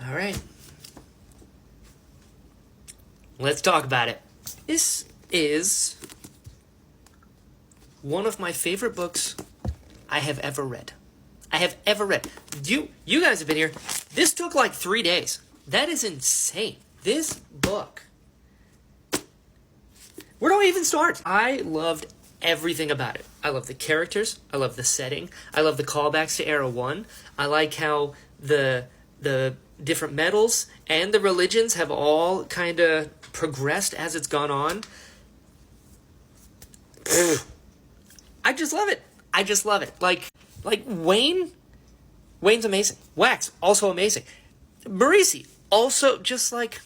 All right. Let's talk about it. This is one of my favorite books I have ever read. You guys have been here. This took like 3 days. That is insane. This book. Where do I even start? I loved everything about it. I love the characters. I love the setting. I love the callbacks to Era 1. I like how the different metals and the religions have all kind of progressed as it's gone on. I just love it. Like Wayne's amazing. Wax, also amazing. Marisi, also just like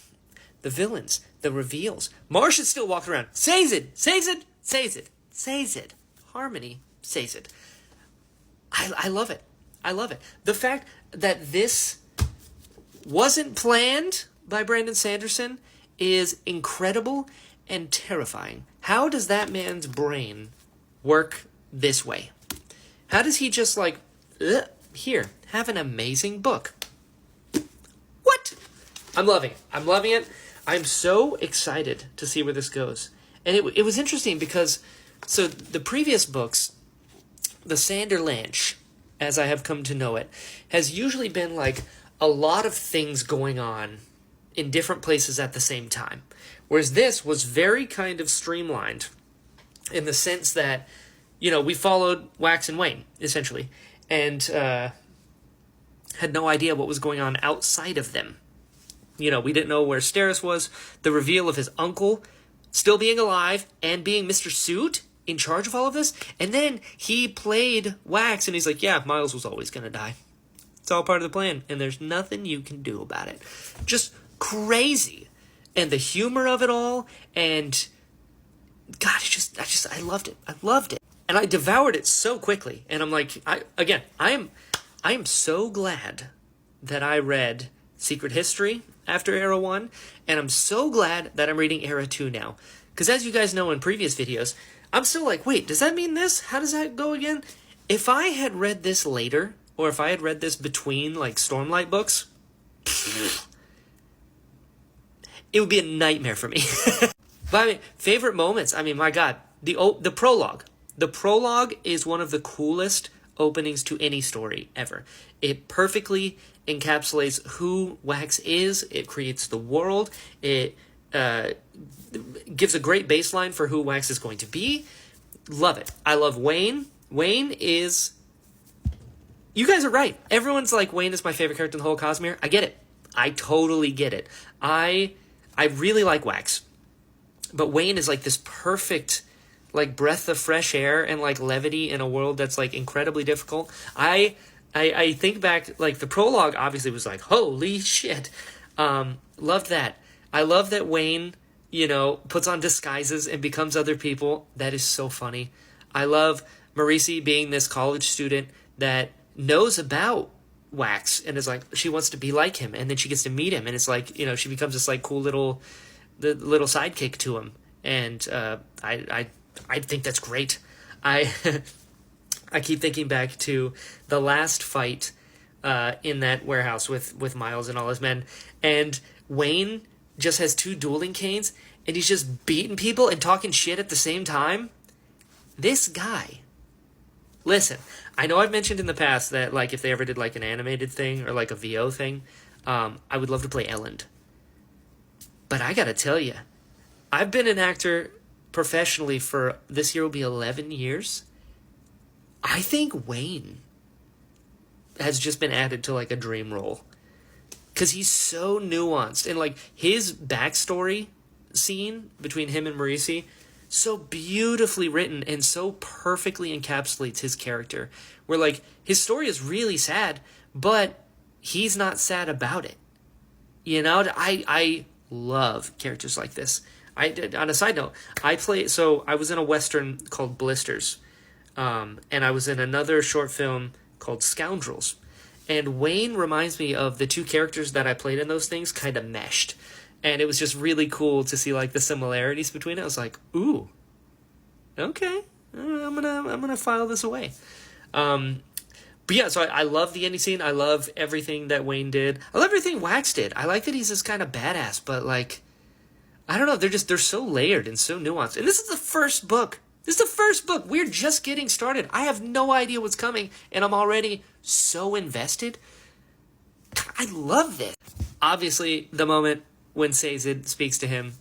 the villains, the reveals. Marsha's still walking around. Says it. Harmony says it. I love it. The fact that this wasn't planned by Brandon Sanderson is incredible and terrifying. How does that man's brain work this way? How does he just like, here, have an amazing book? What? I'm loving it. I'm so excited to see where this goes. And it was interesting because, so the previous books, the Sanderlanche, as I have come to know it, has usually been like a lot of things going on in different places at the same time. Whereas this was very kind of streamlined in the sense that, we followed Wax and Wayne, essentially, and had no idea what was going on outside of them. We didn't know where Steris was. The reveal of his uncle still being alive and being Mr. Suit in charge of all of this. And then he played Wax and he's like, yeah, Miles was always going to die. It's all part of the plan, and there's nothing you can do about it. Just crazy. And the humor of it all, and God, I loved it. And I devoured it so quickly. And I'm like, I am so glad that I read Secret History after Era 1, and I'm so glad that I'm reading Era 2 now. Because as you guys know in previous videos, I'm still like, wait, does that mean this? How does that go again? If I had read this later, or if I had read this between, like, Stormlight books, it would be a nightmare for me. But favorite moments, my God, the prologue. The prologue is one of the coolest openings to any story ever. It perfectly encapsulates who Wax is. It creates the world. It gives a great baseline for who Wax is going to be. Love it. I love Wayne. Wayne is... You guys are right. Everyone's like, Wayne is my favorite character in the whole Cosmere. I get it. I totally get it. I really like Wax. But Wayne is like this perfect, like, breath of fresh air and, like, levity in a world that's, like, incredibly difficult. I think back, like, the prologue obviously was like, holy shit. Loved that. I love that Wayne, puts on disguises and becomes other people. That is so funny. I love Marisi being this college student that knows about Wax and is like, she wants to be like him, and then she gets to meet him, and it's like, she becomes this, like, cool little sidekick to him. And I think that's great. I keep thinking back to the last fight in that warehouse with Miles and all his men, and Wayne just has 2 dueling canes, and he's just beating people and talking shit at the same time. This guy. Listen, I know I've mentioned in the past that, like, if they ever did, like, an animated thing or, like, a VO thing, I would love to play Elend. But I gotta tell you, I've been an actor professionally for, this year will be 11 years. I think Wayne has just been added to, like, a dream role. Because he's so nuanced. And, like, his backstory scene between him and Marisi, so beautifully written and so perfectly encapsulates his character. Where, like, his story is really sad, but he's not sad about it. I love characters like this. On a side note, I was in a Western called Blisters, and I was in another short film called Scoundrels. And Wayne reminds me of the 2 characters that I played in those things kind of meshed. And it was just really cool to see, like, the similarities between it. I was like, ooh, okay, I'm gonna file this away. But yeah, so I love the ending scene. I love everything that Wayne did. I love everything Wax did. I like that he's this kind of badass, but like, I don't know. They're so layered and so nuanced. And this is the first book. This is the first book. We're just getting started. I have no idea what's coming, and I'm already so invested. I love this. Obviously, the moment when Sazed speaks to him,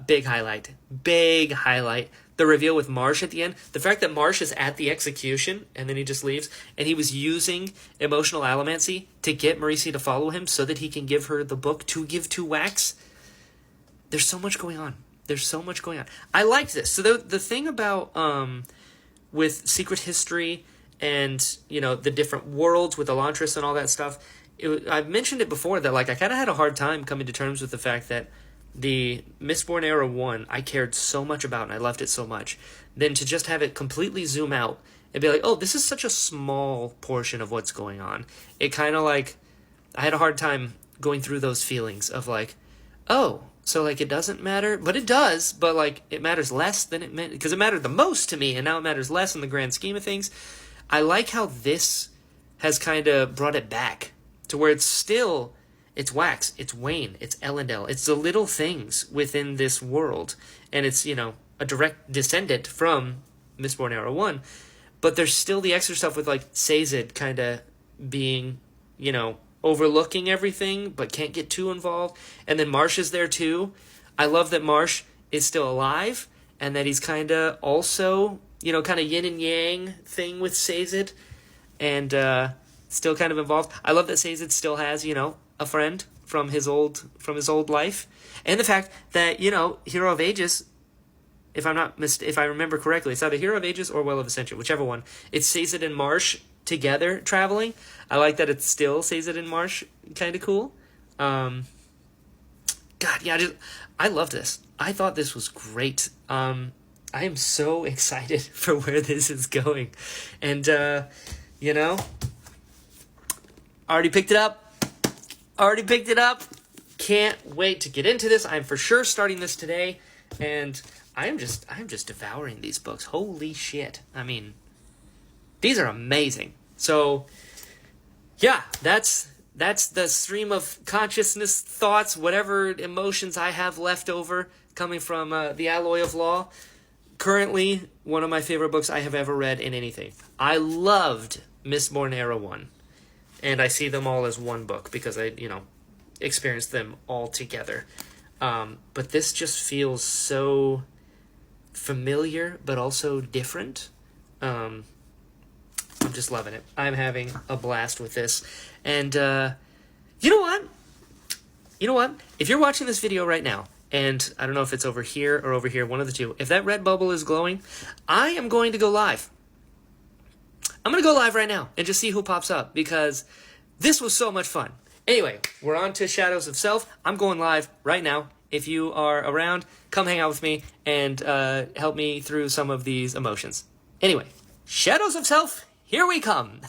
big highlight. Big highlight. The reveal with Marsh at the end. The fact that Marsh is at the execution and then he just leaves. And he was using emotional allomancy to get Marisi to follow him so that he can give her the book to give to Wax. There's so much going on. There's so much going on. I like this. So the thing about with Secret History and, you know, the different worlds with Elantris and all that stuff, I've mentioned it before that, like, I kind of had a hard time coming to terms with the fact that the Mistborn Era 1 I cared so much about and I loved it so much, then to just have it completely zoom out and be like, oh, this is such a small portion of what's going on. It kind of like, I had a hard time going through those feelings of like, oh, so like it doesn't matter, but it does, but like it matters less than it meant, because it mattered the most to me and now it matters less in the grand scheme of things. I like how this has kind of brought it back to where it's still, it's Wax, it's Wayne, it's Elendil, it's the little things within this world, and it's, you know, a direct descendant from Mistborn Era 1, but there's still the extra stuff with, like, Sazed kind of being, you know, overlooking everything, but can't get too involved, and then Marsh is there, too. I love that Marsh is still alive, and that he's kind of also, you know, kind of yin and yang thing with Sazed, and, still kind of involved. I love that Sazed still has, you know, a friend from his old life, and the fact that, you know, Hero of Ages, if I remember correctly, it's either Hero of Ages or Well of Ascension, whichever one. It's Sazed and Marsh together traveling. I like that it's still Sazed and Marsh, kind of cool. God, yeah, I love this. I thought this was great. I am so excited for where this is going, and you know. Already picked it up. Can't wait to get into this. I'm for sure starting this today, and I'm just devouring these books. Holy shit. I mean, these are amazing. So, yeah, that's the stream of consciousness, thoughts, whatever emotions I have left over coming from The Alloy of Law. Currently, one of my favorite books I have ever read in anything. I loved Mistborn Era 1. And I see them all as one book because I, you know, experienced them all together. But this just feels so familiar, but also different. I'm just loving it. I'm having a blast with this. And you know what? If you're watching this video right now, and I don't know if it's over here or over here, one of the two, if that red bubble is glowing, I am going to go live. I'm going to go live right now and just see who pops up, because this was so much fun. Anyway, we're on to Shadows of Self. I'm going live right now. If you are around, come hang out with me and help me through some of these emotions. Anyway, Shadows of Self, here we come.